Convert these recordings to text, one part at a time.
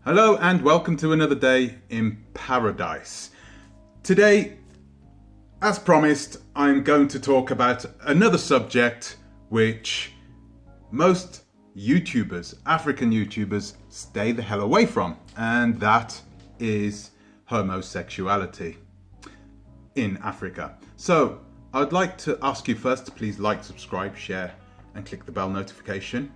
Hello and welcome to another day in paradise. Today, as promised, I'm going to talk about another subject which most YouTubers, African YouTubers, stay the hell away from, and that is homosexuality in Africa. So I'd like to ask you first to please like, subscribe, share and click the bell notification.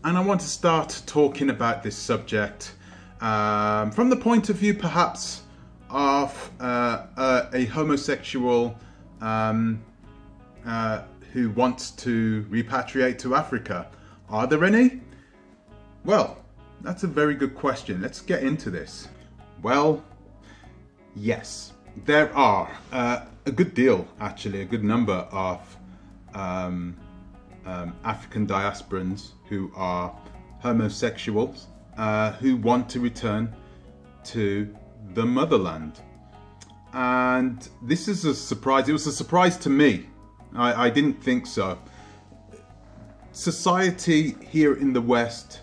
And I want to start talking about this subject from the point of view perhaps of a homosexual who wants to repatriate to Africa. Are there any? Well, that's a very good question. Let's get into this. Well, yes, there are a good deal, actually, a good number of African diasporans who are homosexuals who want to return to the motherland. And this is a surprise. It was a surprise to me. I didn't think so. Society here in the West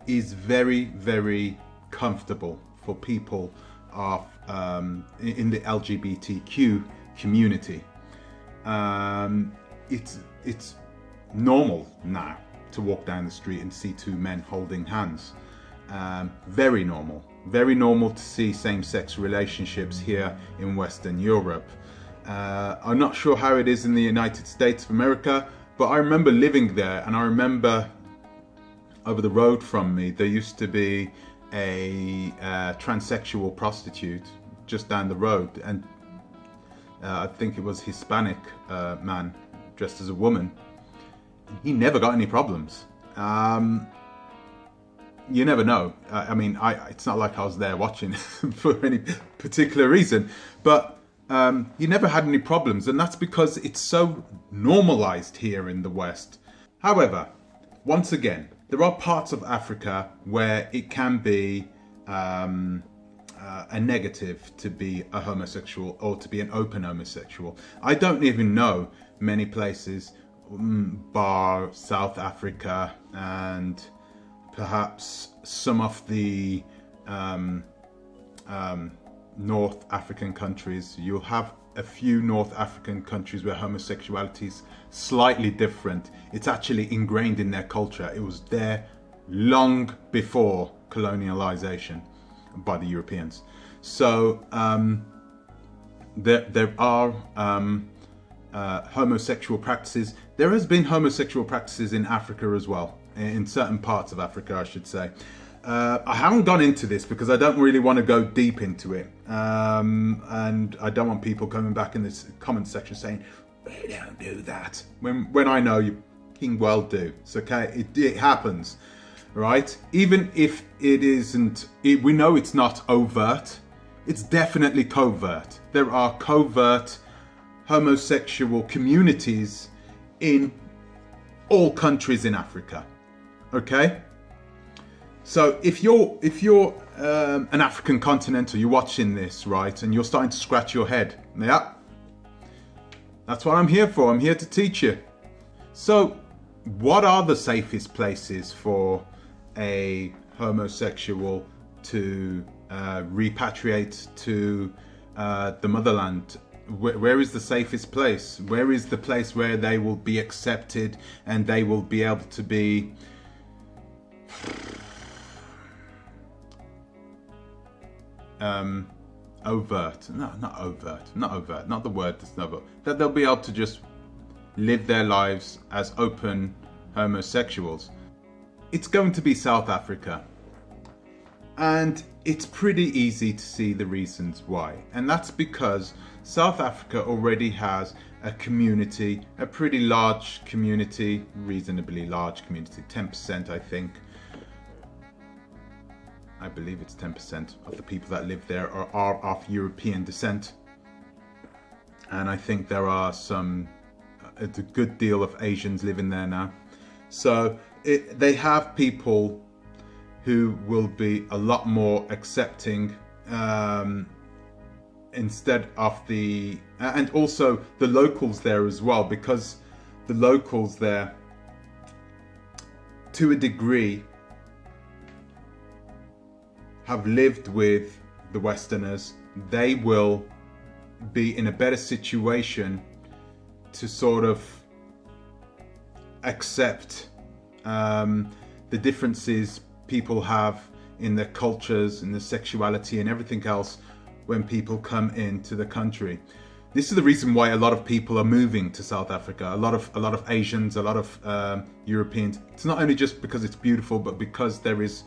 is very, very comfortable for people of in the LGBTQ community. It's normal now to walk down the street and see two men holding hands. Very normal to see same-sex relationships here in Western Europe. I'm not sure how it is in the United States of America, but I remember living there, and I remember over the road from me there used to be a transsexual prostitute just down the road, and I think it was Hispanic man dressed as a woman. He never got any problems. You never know. I mean, it's not like I was there watching for any particular reason, but he never had any problems, and that's because it's so normalized here in the West. However, once again, there are parts of Africa where it can be a negative to be a homosexual or to be an open homosexual. I don't even know many places, bar South Africa and perhaps some of the North African countries. You'll have a few North African countries where homosexuality is slightly different. It's actually ingrained in their culture. It was there long before colonialization by the Europeans. So there are homosexual practices. There has been homosexual practices in Africa as well, in certain parts of Africa, I should say. I haven't gone into this because I don't really want to go deep into it, and I don't want people coming back in this comment section saying, "We don't do that," when I know you fucking well do. It's okay, it happens, right? Even if it isn't, we know it's not overt, it's definitely covert. There are covert homosexual communities in all countries in Africa. Okay, so if you're an African continental, you're watching this, right, and you're starting to scratch your head, yeah, that's what I'm here for. I'm here to teach you. So what are the safest places for a homosexual to repatriate to the motherland? Where is the safest place? Where is the place where they will be accepted and they will be able to be overt? No, not overt, not the word that's not overt. That they'll be able to just live their lives as open homosexuals. It's going to be South Africa. And it's pretty easy to see the reasons why. And that's because South Africa already has a community, a pretty large community, reasonably large community, 10% I think. I believe it's 10% of the people that live there are of European descent. And I think there are a good deal of Asians living there now. So they have people who will be a lot more accepting instead of the, and also the locals there as well, because the locals there, to a degree, have lived with the Westerners, they will be in a better situation to sort of accept the differences people have in their cultures and their sexuality and everything else when people come into the country. This is the reason why a lot of people are moving to South Africa. A lot of Asians, a lot of Europeans. It's not only just because it's beautiful, but because there is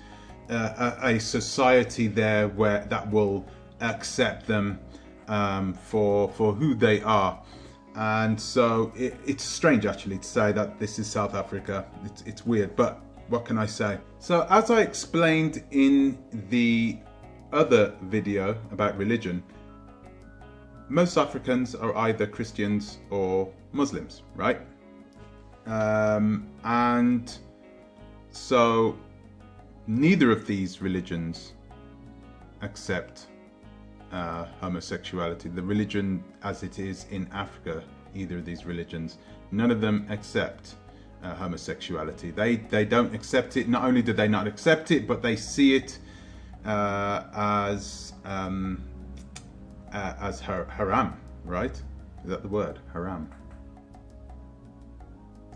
a society there where that will accept them for who they are. And so it's strange actually to say that this is South Africa. It's weird, but what can I say? So as I explained in the other video about religion, most Africans are either Christians or Muslims, right? And so neither of these religions accept homosexuality. The religion as it is in Africa, either of these religions, none of them accept homosexuality. They don't accept it. Not only do they not accept it, but they see it as haram, right? Is that the word? Haram.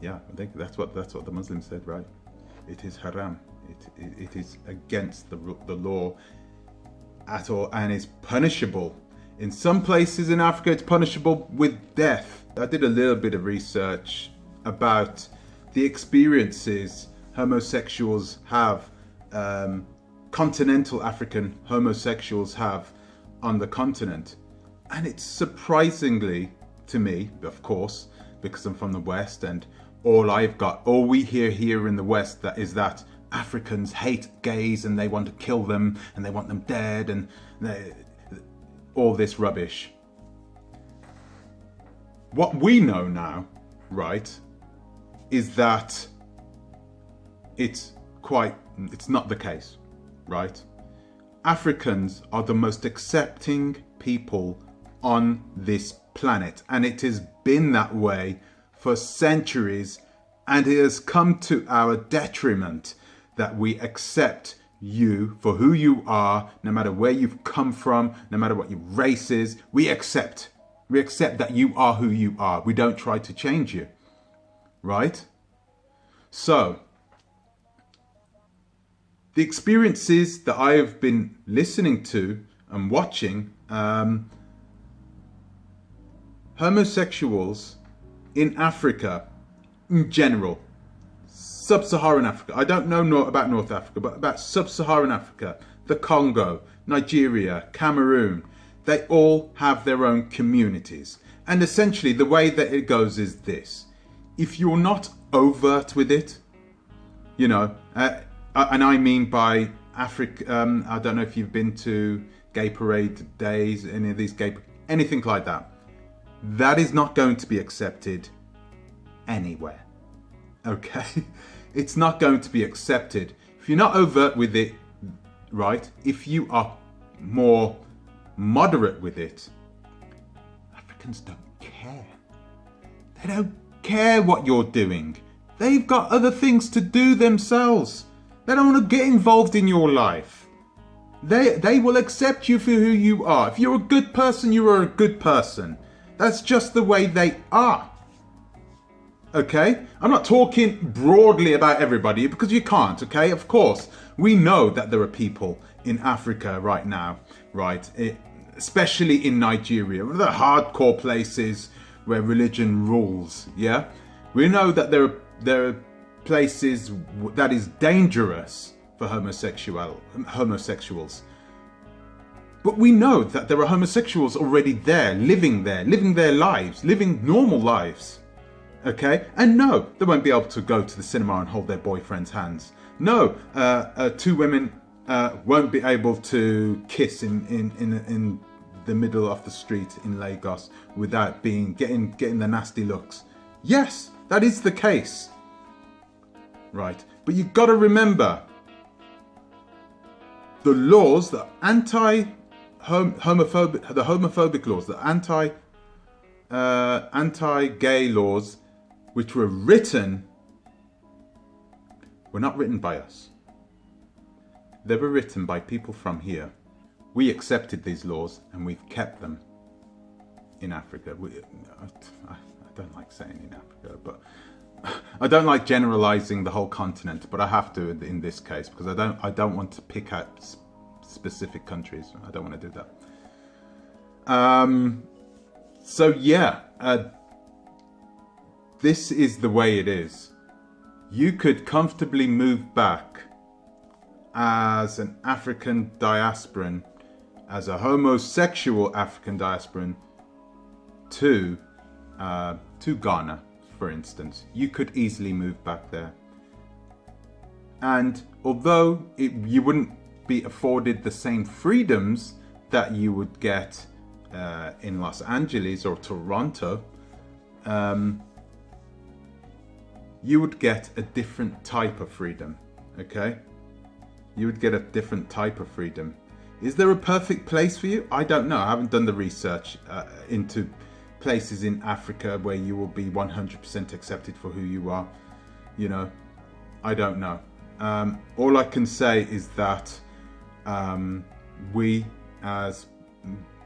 Yeah, I think that's what the Muslims said, right? It is haram. It is against the law at all, and is punishable. In some places in Africa, it's punishable with death. I did a little bit of research about the experiences homosexuals have, continental African homosexuals have on the continent. And it's surprisingly, to me, of course, because I'm from the West, and all we hear here in the West is that Africans hate gays and they want to kill them and they want them dead and all this rubbish. What we know now, right, is that it's not the case, right? Africans are the most accepting people on this planet, and it has been that way for centuries, and it has come to our detriment that we accept you for who you are, no matter where you've come from, no matter what your race is. We accept that you are who you are. We don't try to change you, right? So the experiences that I have been listening to and watching, homosexuals in Africa in general, Sub-Saharan Africa, I don't know about North Africa, but about Sub-Saharan Africa, the Congo, Nigeria, Cameroon, they all have their own communities. And essentially the way that it goes is this: if you're not overt with it, you know, and I mean by Africa, I don't know if you've been to gay parade days, any of these anything like that. That is not going to be accepted anywhere. Okay? It's not going to be accepted. If you're not overt with it, right? If you are more moderate with it, Africans don't care. They don't care what you're doing. They've got other things to do themselves. They don't want to get involved in your life. They will accept you for who you are. If you're a good person, you are a good person. That's just the way they are. Okay? I'm not talking broadly about everybody because you can't, okay? Of course, we know that there are people in Africa right now, right? Especially in Nigeria, one of the hardcore places where religion rules, yeah? We know that there are places that is dangerous for homosexuals. But we know that there are homosexuals already there, living their lives, living normal lives. Okay? And no, they won't be able to go to the cinema and hold their boyfriend's hands. No, two women won't be able to kiss in the middle of the street in Lagos without getting the nasty looks. Yes, that is the case. Right? But you've got to remember, the laws, the homophobic laws, the anti-gay laws, which were not written by us. They were written by people from here. We accepted these laws and we've kept them in Africa. I don't like saying in Africa, but I don't like generalizing the whole continent, but I have to in this case because I don't want to pick out specific countries. I don't want to do that. So yeah, this is the way it is. You could comfortably move back as an African diasporan, as a homosexual African diasporan to Ghana, for instance. You could easily move back there. And although you wouldn't be afforded the same freedoms that you would get in Los Angeles or Toronto, you would get a different type of freedom, okay? You would get a different type of freedom. Is there a perfect place for you? I don't know. I haven't done the research into places in Africa where you will be 100% accepted for who you are. You know, I don't know. All I can say is that we as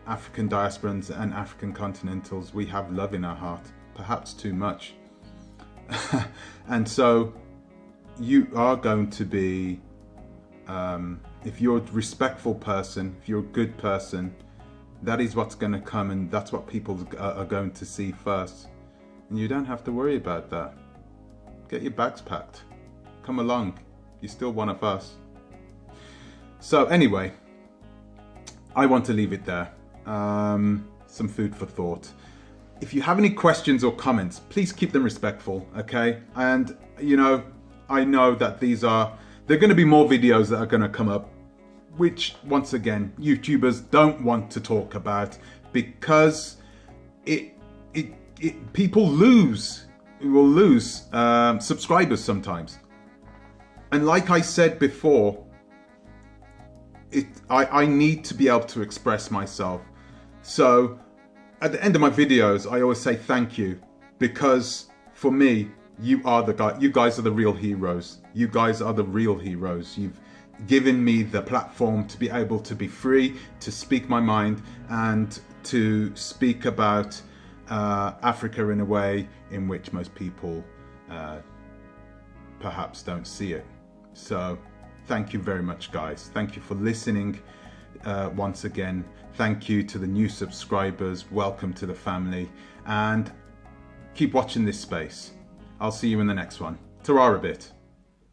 African diasporans and African continentals, we have love in our heart, perhaps too much. And so you are going to be, if you're a respectful person, if you're a good person, that is what's going to come, and that's what people are going to see first. And you don't have to worry about that. Get your bags packed. Come along. You're still one of us. So anyway, I want to leave it there. Some food for thought. If you have any questions or comments, please keep them respectful, okay? And, you know, I know that there are going to be more videos that are going to come up, which, once again, YouTubers don't want to talk about because people will lose subscribers sometimes. And like I said before, I need to be able to express myself. So at the end of my videos, I always say thank you, because for me, you guys are the real heroes. You guys are the real heroes. You've given me the platform to be able to be free, to speak my mind, and to speak about Africa in a way in which most people perhaps don't see it. So thank you very much, guys. Thank you for listening once again. Thank you to the new subscribers. Welcome to the family, and keep watching this space. I'll see you in the next one. Ta-ra a bit.